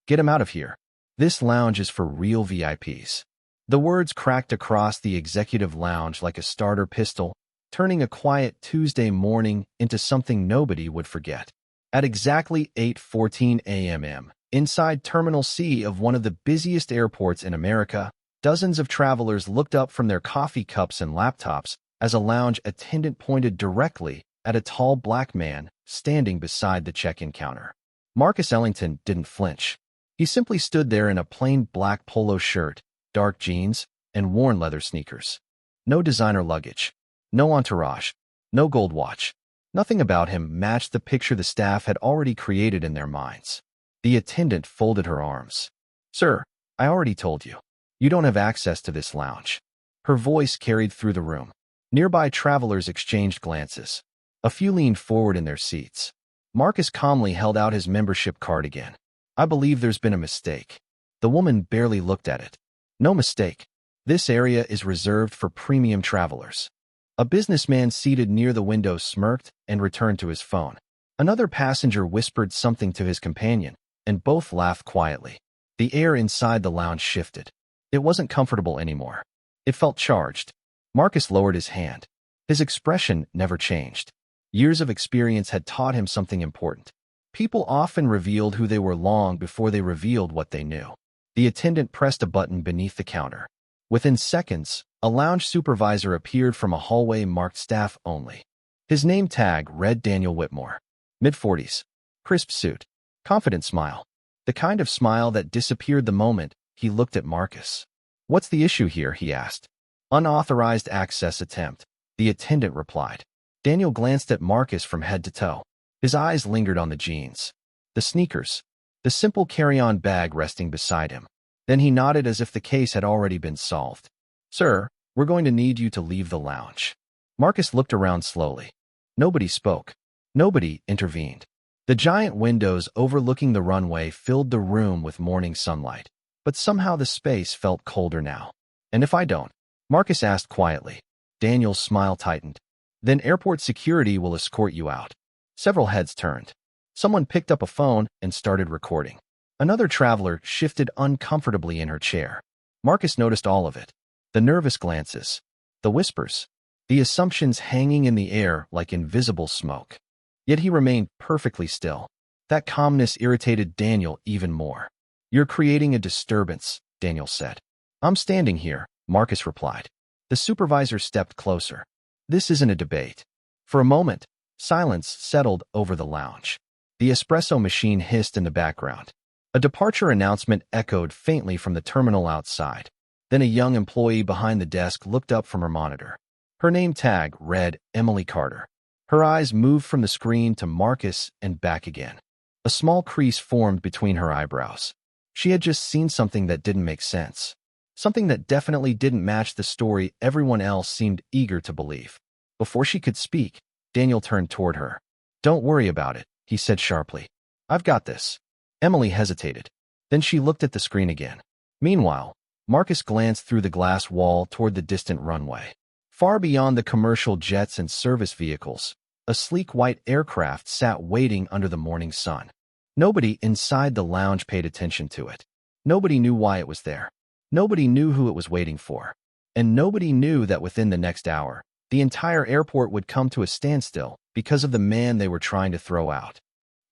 Get him out of here. This lounge is for real VIPs. The words cracked across the executive lounge like a starter pistol, turning a quiet Tuesday morning into something nobody would forget. At exactly 8:14 a.m., inside Terminal C of one of the busiest airports in America, dozens of travelers looked up from their coffee cups and laptops as a lounge attendant pointed directly at a tall black man standing beside the check-in counter. Marcus Ellington didn't flinch. He simply stood there in a plain black polo shirt, dark jeans, and worn leather sneakers. No designer luggage. No entourage. No gold watch. Nothing about him matched the picture the staff had already created in their minds. The attendant folded her arms. "Sir, I already told you. You don't have access to this lounge." Her voice carried through the room. Nearby travelers exchanged glances. A few leaned forward in their seats. Marcus calmly held out his membership card again. "I believe there's been a mistake." The woman barely looked at it. "No mistake. This area is reserved for premium travelers." A businessman seated near the window smirked and returned to his phone. Another passenger whispered something to his companion, and both laughed quietly. The air inside the lounge shifted. It wasn't comfortable anymore. It felt charged. Marcus lowered his hand. His expression never changed. Years of experience had taught him something important. People often revealed who they were long before they revealed what they knew. The attendant pressed a button beneath the counter. Within seconds, a lounge supervisor appeared from a hallway marked staff only. His name tag read Daniel Whitmore. Mid-40s. Crisp suit. Confident smile. The kind of smile that disappeared the moment he looked at Marcus. "What's the issue here?" he asked. "Unauthorized access attempt," the attendant replied. Daniel glanced at Marcus from head to toe. His eyes lingered on the jeans, the sneakers, the simple carry-on bag resting beside him. Then he nodded as if the case had already been solved. "Sir, we're going to need you to leave the lounge." Marcus looked around slowly. Nobody spoke. Nobody intervened. The giant windows overlooking the runway filled the room with morning sunlight, but somehow the space felt colder now. "And if I don't?" Marcus asked quietly. Daniel's smile tightened. "Then airport security will escort you out." Several heads turned. Someone picked up a phone and started recording. Another traveler shifted uncomfortably in her chair. Marcus noticed all of it. The nervous glances, the whispers, the assumptions hanging in the air like invisible smoke. Yet he remained perfectly still. That calmness irritated Daniel even more. "You're creating a disturbance," Daniel said. "I'm standing here," Marcus replied. The supervisor stepped closer. "This isn't a debate." For a moment, silence settled over the lounge. The espresso machine hissed in the background. A departure announcement echoed faintly from the terminal outside. Then a young employee behind the desk looked up from her monitor. Her name tag read Emily Carter. Her eyes moved from the screen to Marcus and back again. A small crease formed between her eyebrows. She had just seen something that didn't make sense. Something that definitely didn't match the story everyone else seemed eager to believe. Before she could speak, Daniel turned toward her. "Don't worry about it," he said sharply. "I've got this." Emily hesitated. Then she looked at the screen again. Meanwhile, Marcus glanced through the glass wall toward the distant runway. Far beyond the commercial jets and service vehicles, a sleek white aircraft sat waiting under the morning sun. Nobody inside the lounge paid attention to it. Nobody knew why it was there. Nobody knew who it was waiting for. And nobody knew that within the next hour, the entire airport would come to a standstill because of the man they were trying to throw out.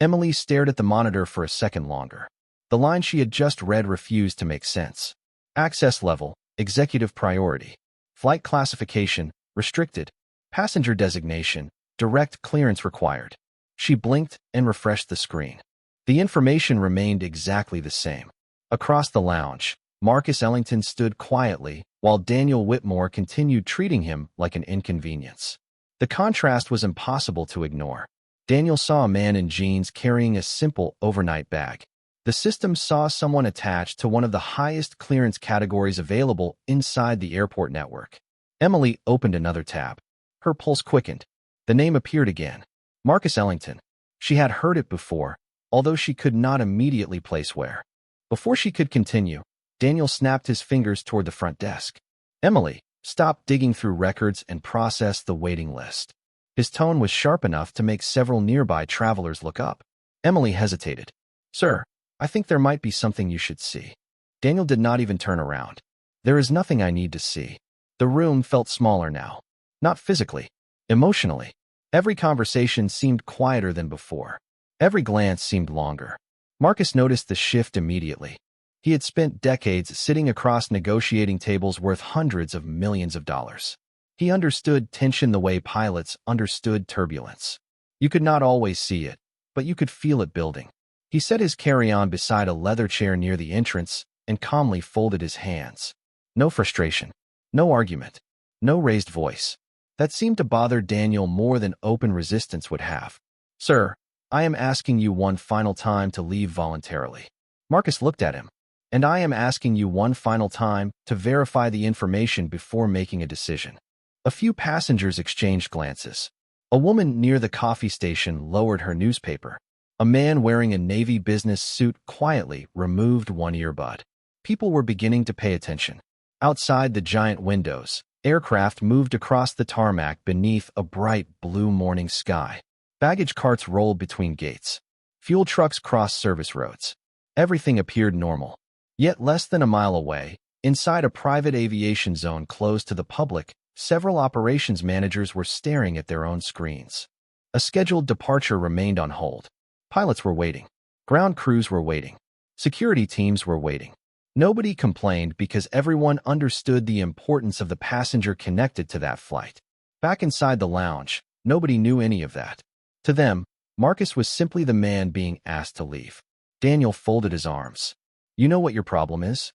Emily stared at the monitor for a second longer. The line she had just read refused to make sense. Access level, executive priority. Flight classification, restricted. Passenger designation, direct clearance required. She blinked and refreshed the screen. The information remained exactly the same. Across the lounge, Marcus Ellington stood quietly while Daniel Whitmore continued treating him like an inconvenience. The contrast was impossible to ignore. Daniel saw a man in jeans carrying a simple overnight bag. The system saw someone attached to one of the highest clearance categories available inside the airport network. Emily opened another tab. Her pulse quickened. The name appeared again. Marcus Ellington. She had heard it before, although she could not immediately place where. Before she could continue, Daniel snapped his fingers toward the front desk. "Emily, stop digging through records and process the waiting list." His tone was sharp enough to make several nearby travelers look up. Emily hesitated. "Sir, I think there might be something you should see. Daniel did not even turn around. There is nothing I need to see. The room felt smaller now. Not physically, emotionally. Every conversation seemed quieter than before. Every glance seemed longer. Marcus noticed the shift immediately. He had spent decades sitting across negotiating tables worth hundreds of millions of dollars. He understood tension the way pilots understood turbulence. You could not always see it, but you could feel it building. He set his carry-on beside a leather chair near the entrance and calmly folded his hands. No frustration, no argument, no raised voice. That seemed to bother Daniel more than open resistance would have. Sir, I am asking you one final time to leave voluntarily. Marcus looked at him. And I am asking you one final time to verify the information before making a decision. A few passengers exchanged glances. A woman near the coffee station lowered her newspaper. A man wearing a Navy business suit quietly removed one earbud. People were beginning to pay attention. Outside the giant windows, aircraft moved across the tarmac beneath a bright blue morning sky. Baggage carts rolled between gates. Fuel trucks crossed service roads. Everything appeared normal. Yet less than a mile away, inside a private aviation zone closed to the public, several operations managers were staring at their own screens. A scheduled departure remained on hold. Pilots were waiting. Ground crews were waiting. Security teams were waiting. Nobody complained because everyone understood the importance of the passenger connected to that flight. Back inside the lounge, nobody knew any of that. To them, Marcus was simply the man being asked to leave. Daniel folded his arms. You know what your problem is?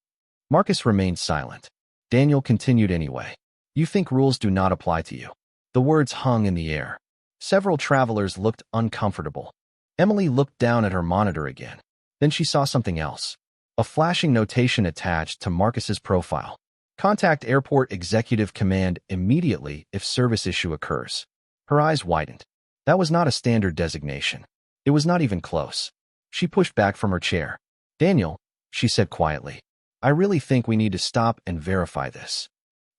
Marcus remained silent. Daniel continued anyway. You think rules do not apply to you. The words hung in the air. Several travelers looked uncomfortable. Emily looked down at her monitor again. Then she saw something else. A flashing notation attached to Marcus's profile. Contact Airport Executive Command immediately if service issue occurs. Her eyes widened. That was not a standard designation. It was not even close. She pushed back from her chair. Daniel, she said quietly, I really think we need to stop and verify this.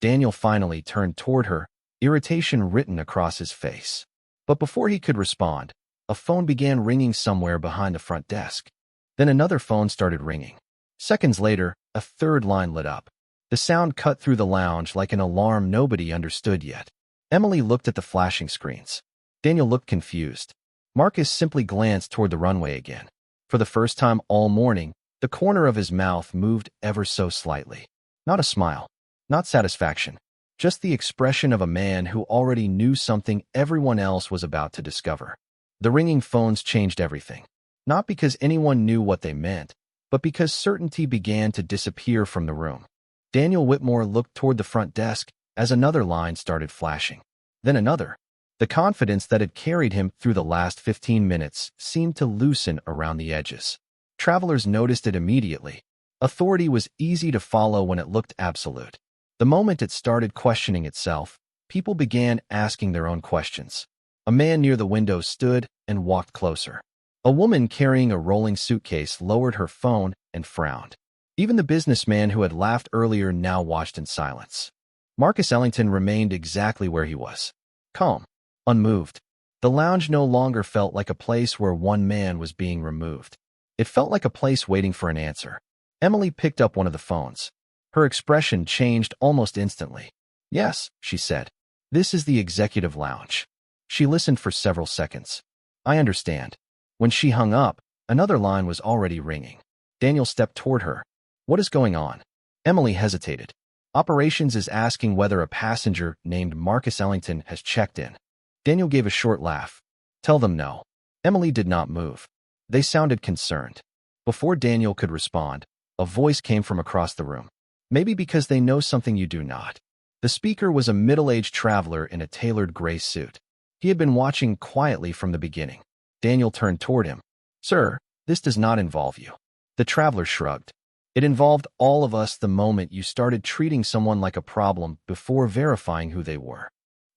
Daniel finally turned toward her, irritation written across his face. But before he could respond, a phone began ringing somewhere behind the front desk. Then another phone started ringing. Seconds later, a third line lit up. The sound cut through the lounge like an alarm nobody understood yet. Emily looked at the flashing screens. Daniel looked confused. Marcus simply glanced toward the runway again. For the first time all morning, the corner of his mouth moved ever so slightly. Not a smile, not satisfaction, just the expression of a man who already knew something everyone else was about to discover. The ringing phones changed everything. Not because anyone knew what they meant, but because certainty began to disappear from the room. Daniel Whitmore looked toward the front desk as another line started flashing. Then another. The confidence that had carried him through the last 15 minutes seemed to loosen around the edges. Travelers noticed it immediately. Authority was easy to follow when it looked absolute. The moment it started questioning itself, people began asking their own questions. A man near the window stood and walked closer. A woman carrying a rolling suitcase lowered her phone and frowned. Even the businessman who had laughed earlier now watched in silence. Marcus Ellington remained exactly where he was. Calm, unmoved. The lounge no longer felt like a place where one man was being removed. It felt like a place waiting for an answer. Emily picked up one of the phones. Her expression changed almost instantly. Yes, she said. This is the executive lounge. She listened for several seconds. I understand. When she hung up, another line was already ringing. Daniel stepped toward her. What is going on? Emily hesitated. Operations is asking whether a passenger named Marcus Ellington has checked in. Daniel gave a short laugh. Tell them no. Emily did not move. They sounded concerned. Before Daniel could respond, a voice came from across the room. Maybe because they know something you do not. The speaker was a middle-aged traveler in a tailored gray suit. He had been watching quietly from the beginning. Daniel turned toward him. Sir, this does not involve you. The traveler shrugged. It involved all of us the moment you started treating someone like a problem before verifying who they were.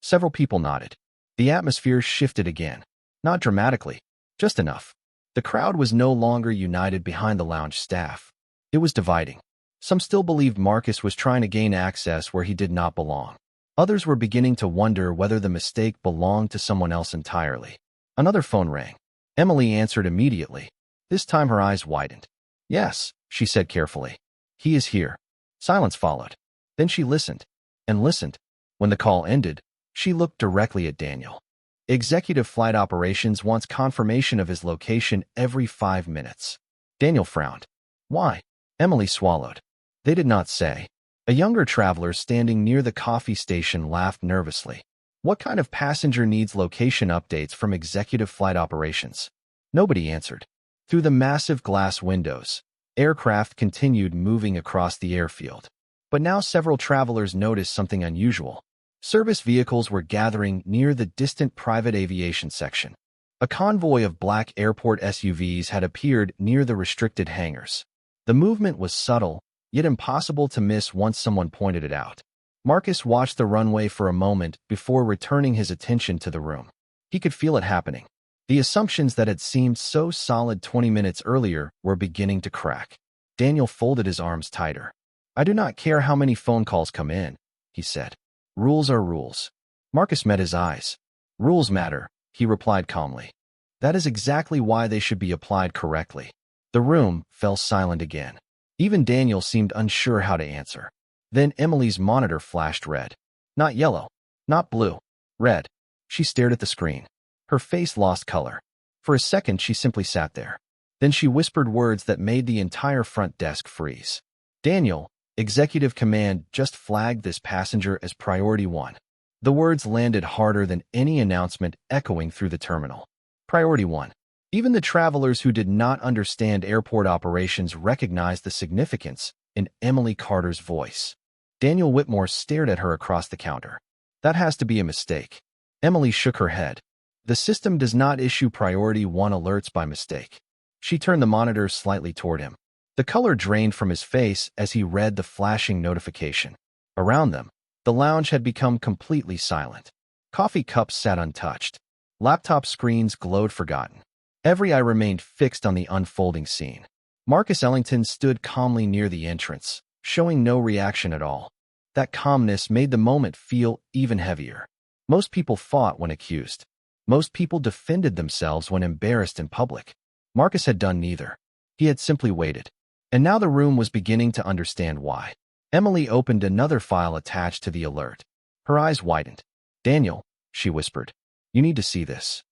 Several people nodded. The atmosphere shifted again. Not dramatically, just enough. The crowd was no longer united behind the lounge staff. It was dividing. Some still believed Marcus was trying to gain access where he did not belong. Others were beginning to wonder whether the mistake belonged to someone else entirely. Another phone rang. Emily answered immediately. This time her eyes widened. Yes, she said carefully. He is here. Silence followed. Then she listened and listened. When the call ended, she looked directly at Daniel. Executive Flight Operations wants confirmation of his location every 5 minutes. Daniel frowned. Why? Emily swallowed. They did not say. A younger traveler standing near the coffee station laughed nervously. What kind of passenger needs location updates from Executive Flight Operations? Nobody answered. Through the massive glass windows, aircraft continued moving across the airfield. But now several travelers noticed something unusual. Service vehicles were gathering near the distant private aviation section. A convoy of black airport SUVs had appeared near the restricted hangars. The movement was subtle, yet impossible to miss once someone pointed it out. Marcus watched the runway for a moment before returning his attention to the room. He could feel it happening. The assumptions that had seemed so solid 20 minutes earlier were beginning to crack. Daniel folded his arms tighter. I do not care how many phone calls come in, he said. Rules are rules. Marcus met his eyes. Rules matter, he replied calmly. That is exactly why they should be applied correctly. The room fell silent again. Even Daniel seemed unsure how to answer. Then Emily's monitor flashed red. Not yellow, not blue, red. She stared at the screen. Her face lost color. For a second, she simply sat there. Then she whispered words that made the entire front desk freeze. Daniel, Executive Command just flagged this passenger as Priority 1. The words landed harder than any announcement echoing through the terminal. Priority 1. Even the travelers who did not understand airport operations recognized the significance in Emily Carter's voice. Daniel Whitmore stared at her across the counter. That has to be a mistake. Emily shook her head. The system does not issue Priority 1 alerts by mistake. She turned the monitor slightly toward him. The color drained from his face as he read the flashing notification. Around them, the lounge had become completely silent. Coffee cups sat untouched. Laptop screens glowed forgotten. Every eye remained fixed on the unfolding scene. Marcus Ellington stood calmly near the entrance, showing no reaction at all. That calmness made the moment feel even heavier. Most people fought when accused. Most people defended themselves when embarrassed in public. Marcus had done neither. He had simply waited. And now the room was beginning to understand why. Emily opened another file attached to the alert. Her eyes widened. Daniel, she whispered. You need to see this.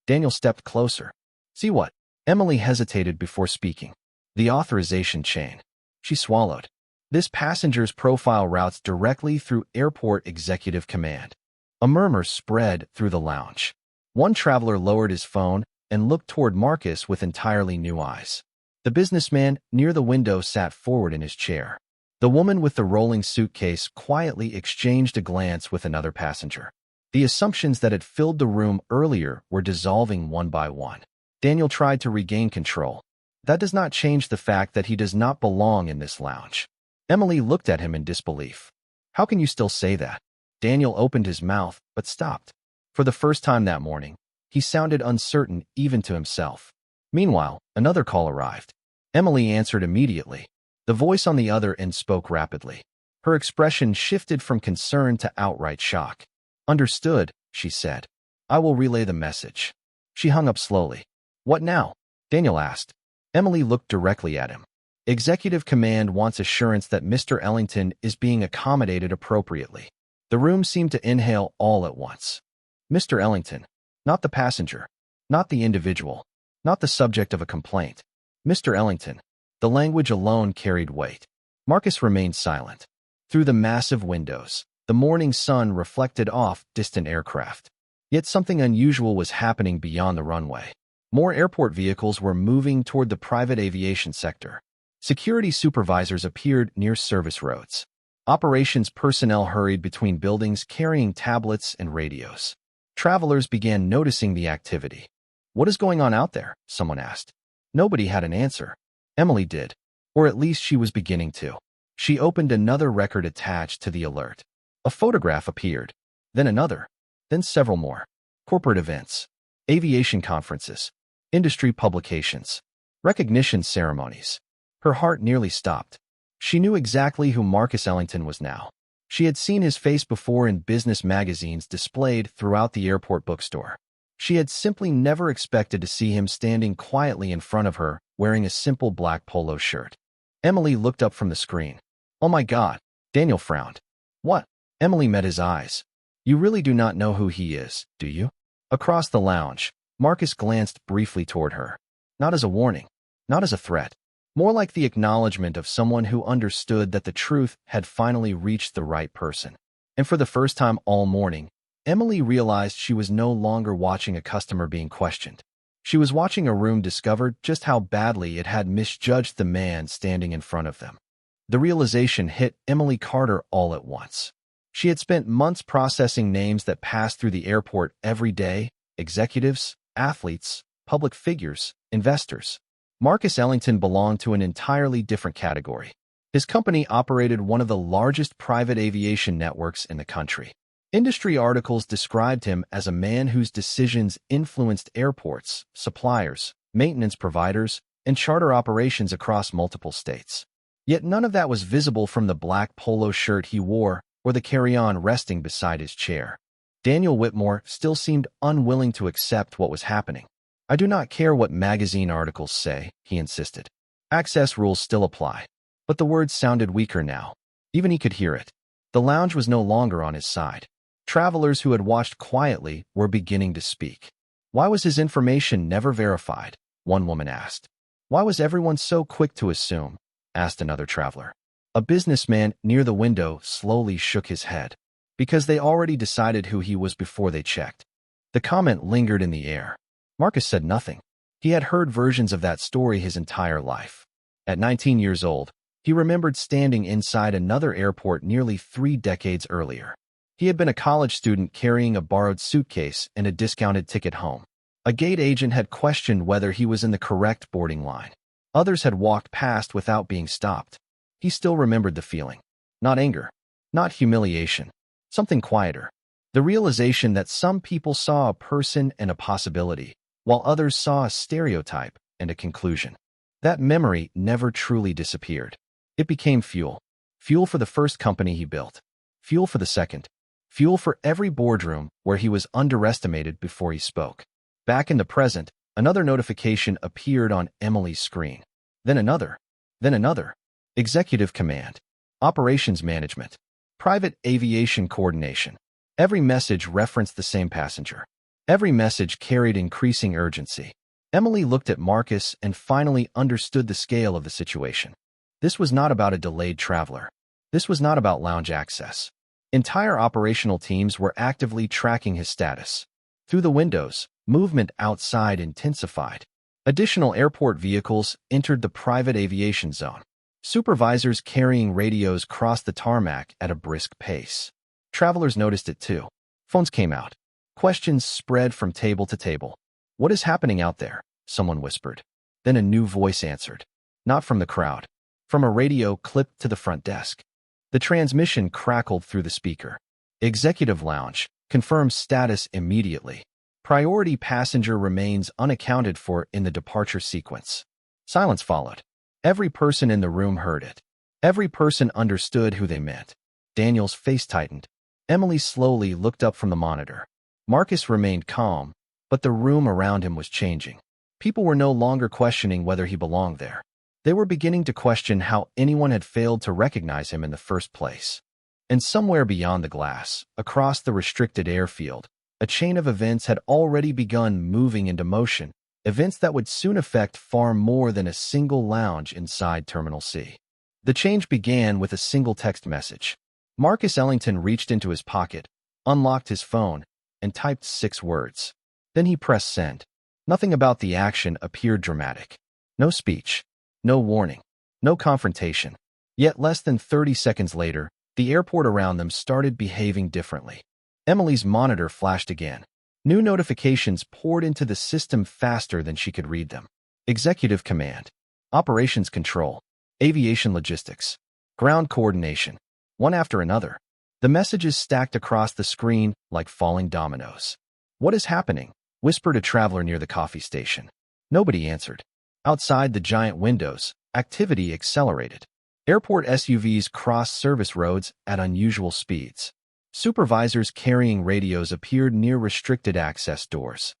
Daniel stepped closer. See what? Emily hesitated before speaking. The authorization chain. She swallowed. This passenger's profile routes directly through Airport Executive Command. A murmur spread through the lounge. One traveler lowered his phone and looked toward Marcus with entirely new eyes. The businessman near the window sat forward in his chair. The woman with the rolling suitcase quietly exchanged a glance with another passenger. The assumptions that had filled the room earlier were dissolving one by one. Daniel tried to regain control. That does not change the fact that he does not belong in this lounge. Emily looked at him in disbelief. How can you still say that? Daniel opened his mouth, but stopped. For the first time that morning, he sounded uncertain even to himself. Meanwhile, another call arrived. Emily answered immediately. The voice on the other end spoke rapidly. Her expression shifted from concern to outright shock. Understood, she said. I will relay the message. She hung up slowly. What now? Daniel asked. Emily looked directly at him. Executive Command wants assurance that Mr. Ellington is being accommodated appropriately. The room seemed to inhale all at once. Mr. Ellington, not the passenger, not the individual, not the subject of a complaint. Mr. Ellington. The language alone carried weight. Marcus remained silent. Through the massive windows, the morning sun reflected off distant aircraft. Yet something unusual was happening beyond the runway. More airport vehicles were moving toward the private aviation sector. Security supervisors appeared near service roads. Operations personnel hurried between buildings carrying tablets and radios. Travelers began noticing the activity. What is going on out there? Someone asked. Nobody had an answer. Emily did. Or at least she was beginning to. She opened another record attached to the alert. A photograph appeared. Then another. Then several more. Corporate events. Aviation conferences. Industry publications. Recognition ceremonies. Her heart nearly stopped. She knew exactly who Marcus Ellington was now. She had seen his face before in business magazines displayed throughout the airport bookstore. She had simply never expected to see him standing quietly in front of her wearing a simple black polo shirt. Emily looked up from the screen. "Oh my God," Daniel frowned. "What?" Emily met his eyes. "You really do not know who he is, do you?" Across the lounge, Marcus glanced briefly toward her. Not as a warning, not as a threat, more like the acknowledgement of someone who understood that the truth had finally reached the right person. And for the first time all morning, Emily realized she was no longer watching a customer being questioned. She was watching a room discover just how badly it had misjudged the man standing in front of them. The realization hit Emily Carter all at once. She had spent months processing names that passed through the airport every day: executives, athletes, public figures, investors. Marcus Ellington belonged to an entirely different category. His company operated one of the largest private aviation networks in the country. Industry articles described him as a man whose decisions influenced airports, suppliers, maintenance providers, and charter operations across multiple states. Yet none of that was visible from the black polo shirt he wore or the carry-on resting beside his chair. Daniel Whitmore still seemed unwilling to accept what was happening. "I do not care what magazine articles say," he insisted. "Access rules still apply." But the words sounded weaker now. Even he could hear it. The lounge was no longer on his side. Travelers who had watched quietly were beginning to speak. "Why was his information never verified?" one woman asked. "Why was everyone so quick to assume?" asked another traveler. A businessman near the window slowly shook his head. "Because they already decided who he was before they checked." The comment lingered in the air. Marcus said nothing. He had heard versions of that story his entire life. At 19 years old, he remembered standing inside another airport nearly 3 decades earlier. He had been a college student carrying a borrowed suitcase and a discounted ticket home. A gate agent had questioned whether he was in the correct boarding line. Others had walked past without being stopped. He still remembered the feeling. Not anger, not humiliation, something quieter. The realization that some people saw a person and a possibility, while others saw a stereotype and a conclusion. That memory never truly disappeared. It became fuel. Fuel for the first company he built. Fuel for the second. Fuel for every boardroom where he was underestimated before he spoke. Back in the present, another notification appeared on Emily's screen. Then another. Then another. Executive Command. Operations Management. Private Aviation Coordination. Every message referenced the same passenger. Every message carried increasing urgency. Emily looked at Marcus and finally understood the scale of the situation. This was not about a delayed traveler. This was not about lounge access. Entire operational teams were actively tracking his status. Through the windows, movement outside intensified. Additional airport vehicles entered the private aviation zone. Supervisors carrying radios crossed the tarmac at a brisk pace. Travelers noticed it too. Phones came out. Questions spread from table to table. "What is happening out there?" someone whispered. Then a new voice answered. Not from the crowd. From a radio clipped to the front desk. The transmission crackled through the speaker. "Executive Lounge. Confirm status immediately. Priority passenger remains unaccounted for in the departure sequence." Silence followed. Every person in the room heard it. Every person understood who they meant. Daniel's face tightened. Emily slowly looked up from the monitor. Marcus remained calm, but the room around him was changing. People were no longer questioning whether he belonged there. They were beginning to question how anyone had failed to recognize him in the first place. And somewhere beyond the glass, across the restricted airfield, a chain of events had already begun moving into motion, events that would soon affect far more than a single lounge inside Terminal C. The change began with a single text message. Marcus Ellington reached into his pocket, unlocked his phone, and typed 6 words. Then he pressed send. Nothing about the action appeared dramatic. No speech. No warning. No confrontation. Yet less than 30 seconds later, the airport around them started behaving differently. Emily's monitor flashed again. New notifications poured into the system faster than she could read them. Executive Command. Operations Control. Aviation Logistics. Ground Coordination. One after another. The messages stacked across the screen like falling dominoes. "What is happening?" whispered a traveler near the coffee station. Nobody answered. Outside the giant windows, activity accelerated. Airport SUVs crossed service roads at unusual speeds. Supervisors carrying radios appeared near restricted access doors.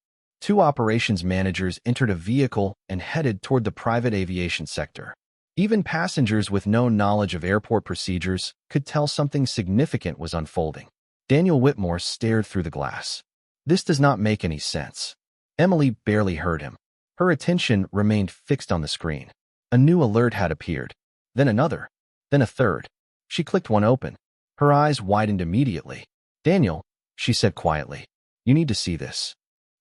Two operations managers entered a vehicle and headed toward the private aviation sector. Even passengers with no knowledge of airport procedures could tell something significant was unfolding. Daniel Whitmore stared through the glass. This does not make any sense. Emily barely heard him. Her attention remained fixed on the screen. A new alert had appeared. Then another. Then a third. She clicked one open. Her eyes widened immediately. "Daniel," she said quietly, "you need to see this."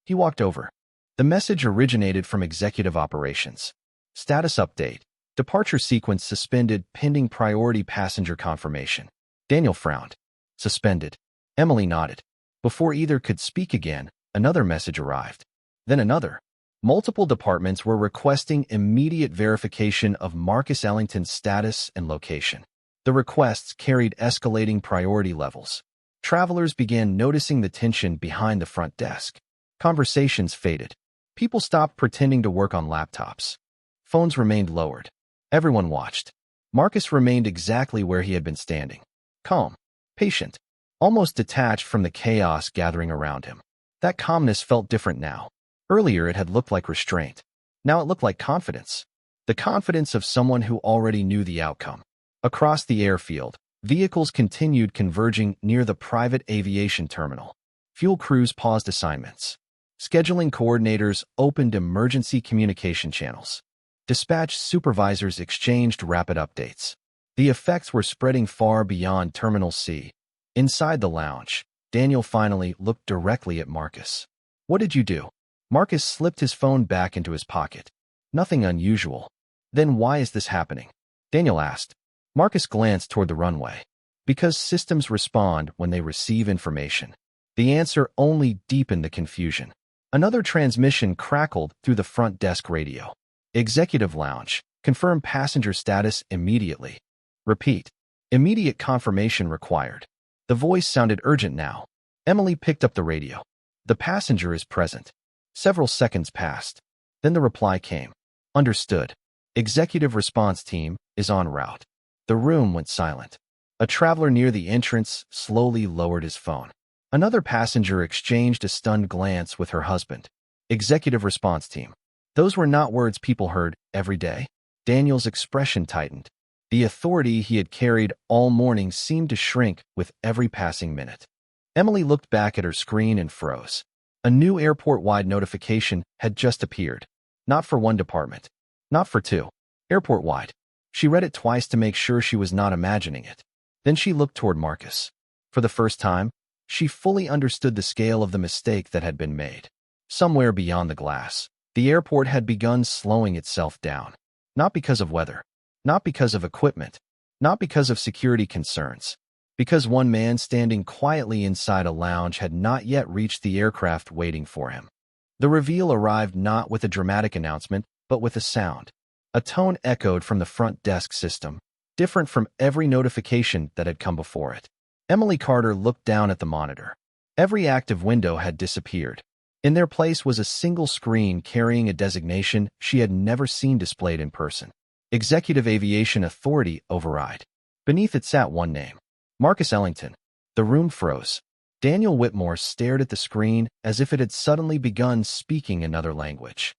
He walked over. The message originated from Executive Operations. Status update. Departure sequence suspended pending priority passenger confirmation. Daniel frowned. Suspended. Emily nodded. Before either could speak again, another message arrived. Then another. Multiple departments were requesting immediate verification of Marcus Ellington's status and location. The requests carried escalating priority levels. Travelers began noticing the tension behind the front desk. Conversations faded. People stopped pretending to work on laptops. Phones remained lowered. Everyone watched. Marcus remained exactly where he had been standing. Calm, patient, almost detached from the chaos gathering around him. That calmness felt different now. Earlier it had looked like restraint. Now it looked like confidence. The confidence of someone who already knew the outcome. Across the airfield, vehicles continued converging near the private aviation terminal. Fuel crews paused assignments. Scheduling coordinators opened emergency communication channels. Dispatch supervisors exchanged rapid updates. The effects were spreading far beyond Terminal C. Inside the lounge, Daniel finally looked directly at Marcus. "What did you do?" Marcus slipped his phone back into his pocket. "Nothing unusual." "Then why is this happening?" Daniel asked. Marcus glanced toward the runway. "Because systems respond when they receive information." The answer only deepened the confusion. Another transmission crackled through the front desk radio. "Executive Lounge. Confirm passenger status immediately. Repeat. Immediate confirmation required." The voice sounded urgent now. Emily picked up the radio. "The passenger is present." Several seconds passed. Then the reply came. "Understood. Executive response team is en route." The room went silent. A traveler near the entrance slowly lowered his phone. Another passenger exchanged a stunned glance with her husband. "Executive response team." Those were not words people heard every day. Daniel's expression tightened. The authority he had carried all morning seemed to shrink with every passing minute. Emily looked back at her screen and froze. A new airport-wide notification had just appeared. Not for one department. Not for two. Airport-wide. She read it twice to make sure she was not imagining it. Then she looked toward Marcus. For the first time, she fully understood the scale of the mistake that had been made. Somewhere beyond the glass, the airport had begun slowing itself down. Not because of weather. Not because of equipment. Not because of security concerns. Because one man standing quietly inside a lounge had not yet reached the aircraft waiting for him. The reveal arrived not with a dramatic announcement, but with a sound. A tone echoed from the front desk system, different from every notification that had come before it. Emily Carter looked down at the monitor. Every active window had disappeared. In their place was a single screen carrying a designation she had never seen displayed in person. Executive Aviation Authority override. Beneath it sat one name. Marcus Ellington. The room froze. Daniel Whitmore stared at the screen as if it had suddenly begun speaking another language.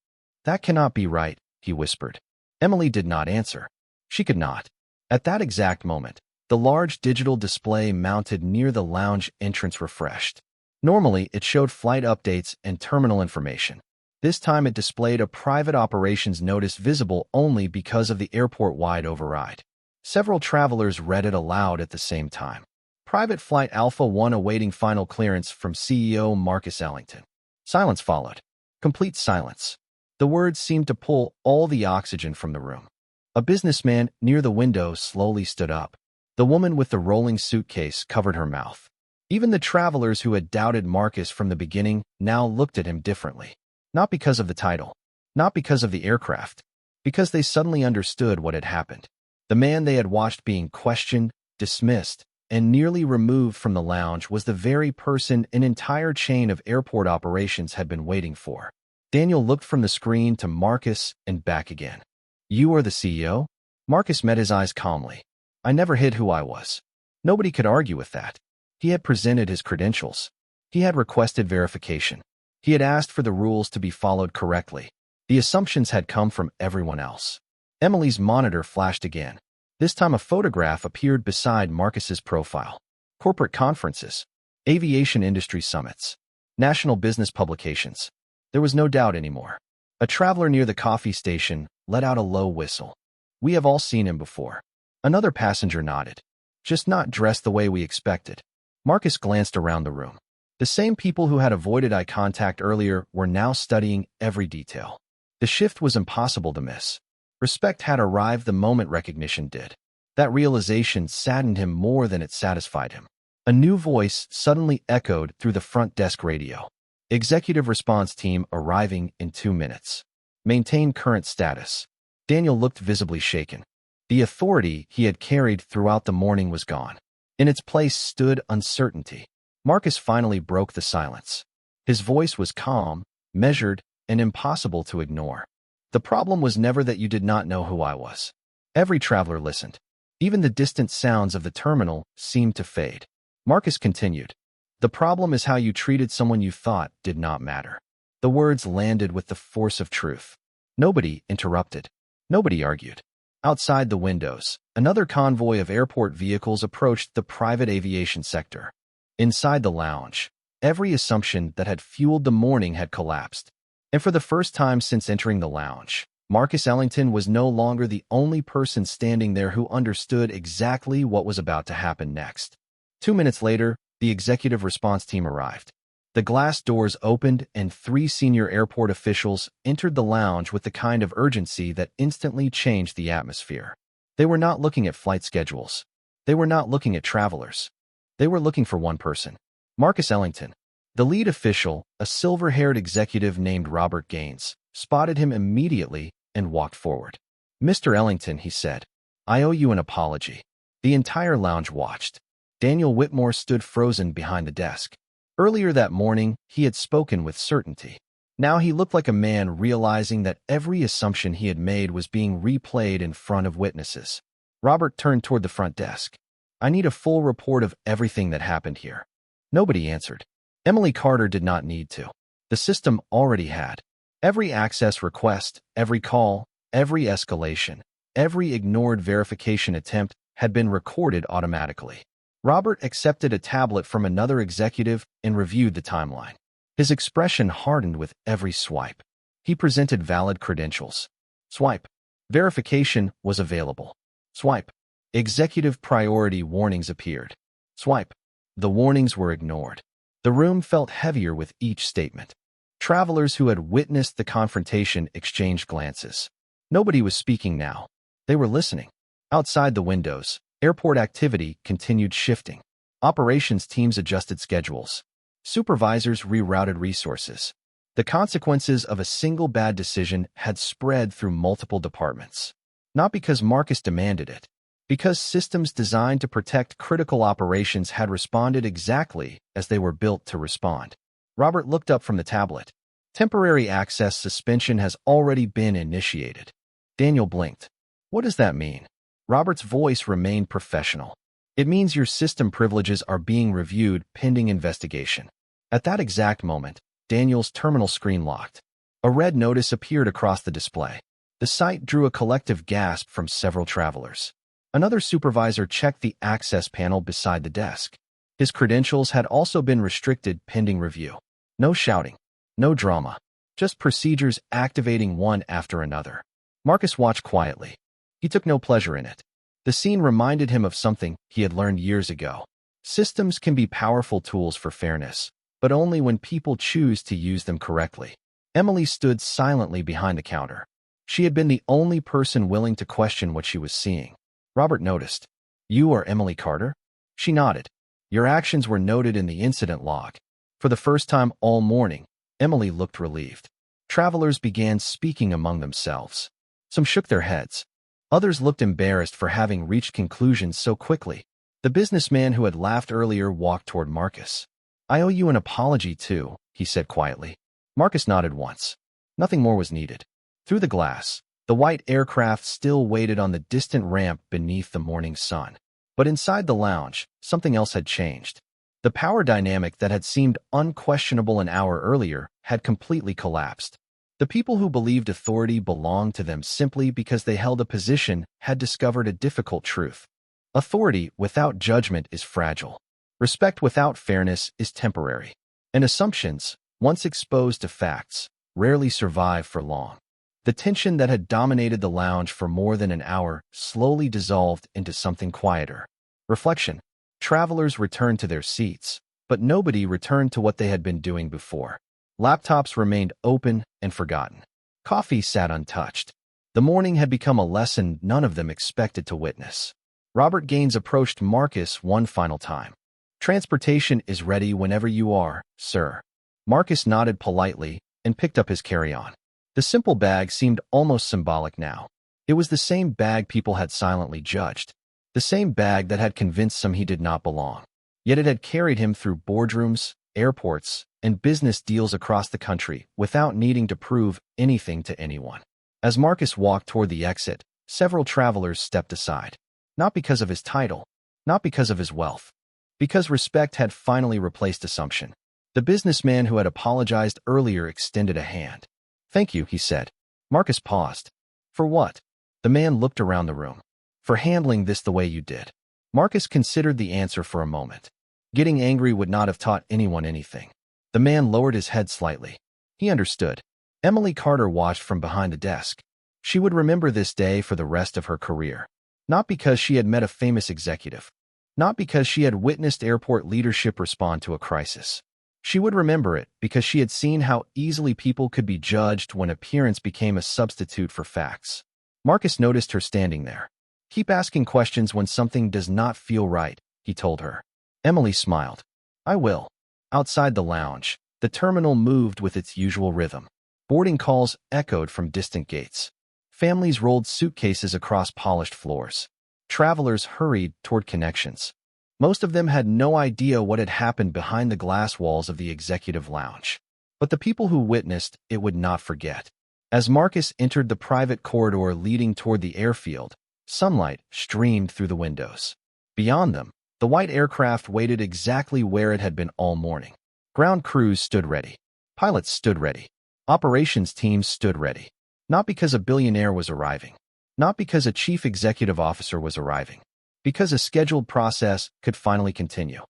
"That cannot be right," he whispered. Emily did not answer. She could not. At that exact moment, the large digital display mounted near the lounge entrance refreshed. Normally, it showed flight updates and terminal information. This time it displayed a private operations notice visible only because of the airport-wide override. Several travelers read it aloud at the same time. Private Flight Alpha 1 awaiting final clearance from CEO Marcus Ellington. Silence followed. Complete silence. The words seemed to pull all the oxygen from the room. A businessman near the window slowly stood up. The woman with the rolling suitcase covered her mouth. Even the travelers who had doubted Marcus from the beginning now looked at him differently. Not because of the title. Not because of the aircraft. Because they suddenly understood what had happened. The man they had watched being questioned, dismissed, and nearly removed from the lounge was the very person an entire chain of airport operations had been waiting for. Daniel looked from the screen to Marcus and back again. "You are the CEO?" Marcus met his eyes calmly. "I never hid who I was." Nobody could argue with that. He had presented his credentials. He had requested verification. He had asked for the rules to be followed correctly. The assumptions had come from everyone else. Emily's monitor flashed again. This time a photograph appeared beside Marcus's profile. Corporate conferences, aviation industry summits, national business publications. There was no doubt anymore. A traveler near the coffee station let out a low whistle. We have all seen him before. Another passenger nodded. Just not dressed the way we expected. Marcus glanced around the room. The same people who had avoided eye contact earlier were now studying every detail. The shift was impossible to miss. Respect had arrived the moment recognition did. That realization saddened him more than it satisfied him. A new voice suddenly echoed through the front desk radio. Executive response team arriving in 2 minutes. Maintain current status. Daniel looked visibly shaken. The authority he had carried throughout the morning was gone. In its place stood uncertainty. Marcus finally broke the silence. His voice was calm, measured, and impossible to ignore. The problem was never that you did not know who I was. Every traveler listened. Even the distant sounds of the terminal seemed to fade. Marcus continued. The problem is how you treated someone you thought did not matter. The words landed with the force of truth. Nobody interrupted. Nobody argued. Outside the windows, another convoy of airport vehicles approached the private aviation sector. Inside the lounge, every assumption that had fueled the morning had collapsed. And for the first time since entering the lounge, Marcus Ellington was no longer the only person standing there who understood exactly what was about to happen next. 2 minutes later, the executive response team arrived. The glass doors opened and 3 senior airport officials entered the lounge with the kind of urgency that instantly changed the atmosphere. They were not looking at flight schedules. They were not looking at travelers. They were looking for one person. Marcus Ellington. The lead official, a silver-haired executive named Robert Gaines, spotted him immediately and walked forward. Mr. Ellington, he said, I owe you an apology. The entire lounge watched. Daniel Whitmore stood frozen behind the desk. Earlier that morning, he had spoken with certainty. Now he looked like a man realizing that every assumption he had made was being replayed in front of witnesses. Robert turned toward the front desk. I need a full report of everything that happened here. Nobody answered. Emily Carter did not need to. The system already had. Every access request, every call, every escalation, every ignored verification attempt had been recorded automatically. Robert accepted a tablet from another executive and reviewed the timeline. His expression hardened with every swipe. He presented valid credentials. Swipe. Verification was available. Swipe. Executive priority warnings appeared. Swipe. The warnings were ignored. The room felt heavier with each statement. Travelers who had witnessed the confrontation exchanged glances. Nobody was speaking now. They were listening. Outside the windows, airport activity continued shifting. Operations teams adjusted schedules. Supervisors rerouted resources. The consequences of a single bad decision had spread through multiple departments. Not because Marcus demanded it, because systems designed to protect critical operations had responded exactly as they were built to respond. Robert looked up from the tablet. Temporary access suspension has already been initiated. Daniel blinked. What does that mean? Robert's voice remained professional. It means your system privileges are being reviewed pending investigation. At that exact moment, Daniel's terminal screen locked. A red notice appeared across the display. The sight drew a collective gasp from several travelers. Another supervisor checked the access panel beside the desk. His credentials had also been restricted pending review. No shouting. No drama. Just procedures activating one after another. Marcus watched quietly. He took no pleasure in it. The scene reminded him of something he had learned years ago. Systems can be powerful tools for fairness, but only when people choose to use them correctly. Emily stood silently behind the counter. She had been the only person willing to question what she was seeing. Robert noticed. You are Emily Carter? She nodded. Your actions were noted in the incident log. For the first time all morning, Emily looked relieved. Travelers began speaking among themselves. Some shook their heads. Others looked embarrassed for having reached conclusions so quickly. The businessman who had laughed earlier walked toward Marcus. I owe you an apology too, he said quietly. Marcus nodded once. Nothing more was needed. Through the glass, the white aircraft still waited on the distant ramp beneath the morning sun. But inside the lounge, something else had changed. The power dynamic that had seemed unquestionable an hour earlier had completely collapsed. The people who believed authority belonged to them simply because they held a position had discovered a difficult truth. Authority without judgment is fragile. Respect without fairness is temporary. And assumptions, once exposed to facts, rarely survive for long. The tension that had dominated the lounge for more than an hour slowly dissolved into something quieter. Reflection. Travelers returned to their seats, but nobody returned to what they had been doing before. Laptops remained open and forgotten. Coffee sat untouched. The morning had become a lesson none of them expected to witness. Robert Gaines approached Marcus one final time. "Transportation is ready whenever you are, sir." Marcus nodded politely and picked up his carry-on. The simple bag seemed almost symbolic now. It was the same bag people had silently judged. The same bag that had convinced some he did not belong. Yet it had carried him through boardrooms, airports, and business deals across the country without needing to prove anything to anyone. As Marcus walked toward the exit, several travelers stepped aside. Not because of his title, not because of his wealth, because respect had finally replaced assumption. The businessman who had apologized earlier extended a hand. "Thank you," he said. Marcus paused. "For what?" The man looked around the room. "For handling this the way you did." Marcus considered the answer for a moment. Getting angry would not have taught anyone anything. The man lowered his head slightly. He understood. Emily Carter watched from behind the desk. She would remember this day for the rest of her career. Not because she had met a famous executive. Not because she had witnessed airport leadership respond to a crisis. She would remember it because she had seen how easily people could be judged when appearance became a substitute for facts. Marcus noticed her standing there. "Keep asking questions when something does not feel right," he told her. Emily smiled. "I will." Outside the lounge, the terminal moved with its usual rhythm. Boarding calls echoed from distant gates. Families rolled suitcases across polished floors. Travelers hurried toward connections. Most of them had no idea what had happened behind the glass walls of the executive lounge. But the people who witnessed it would not forget. As Marcus entered the private corridor leading toward the airfield, sunlight streamed through the windows. Beyond them, the white aircraft waited exactly where it had been all morning. Ground crews stood ready. Pilots stood ready. Operations teams stood ready. Not because a billionaire was arriving. Not because a chief executive officer was arriving. Because a scheduled process could finally continue.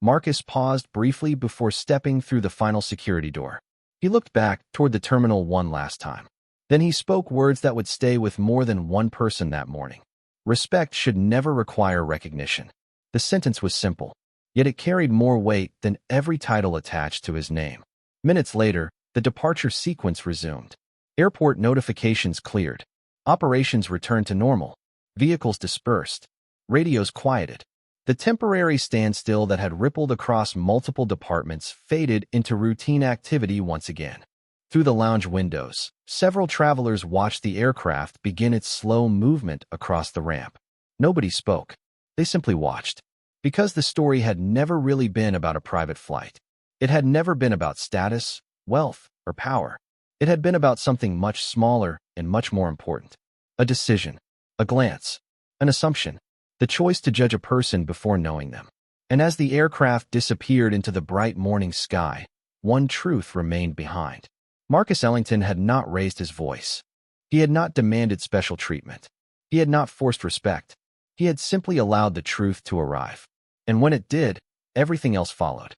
Marcus paused briefly before stepping through the final security door. He looked back toward the terminal one last time. Then he spoke words that would stay with more than one person that morning. Respect should never require recognition. The sentence was simple, yet it carried more weight than every title attached to his name. Minutes later, the departure sequence resumed. Airport notifications cleared. Operations returned to normal. Vehicles dispersed. Radios quieted. The temporary standstill that had rippled across multiple departments faded into routine activity once again. Through the lounge windows, several travelers watched the aircraft begin its slow movement across the ramp. Nobody spoke. They simply watched. Because the story had never really been about a private flight. It had never been about status, wealth, or power. It had been about something much smaller and much more important. A decision, a glance, an assumption, the choice to judge a person before knowing them. And as the aircraft disappeared into the bright morning sky, one truth remained behind. Marcus Ellington had not raised his voice. He had not demanded special treatment. He had not forced respect. He had simply allowed the truth to arrive. And when it did, everything else followed.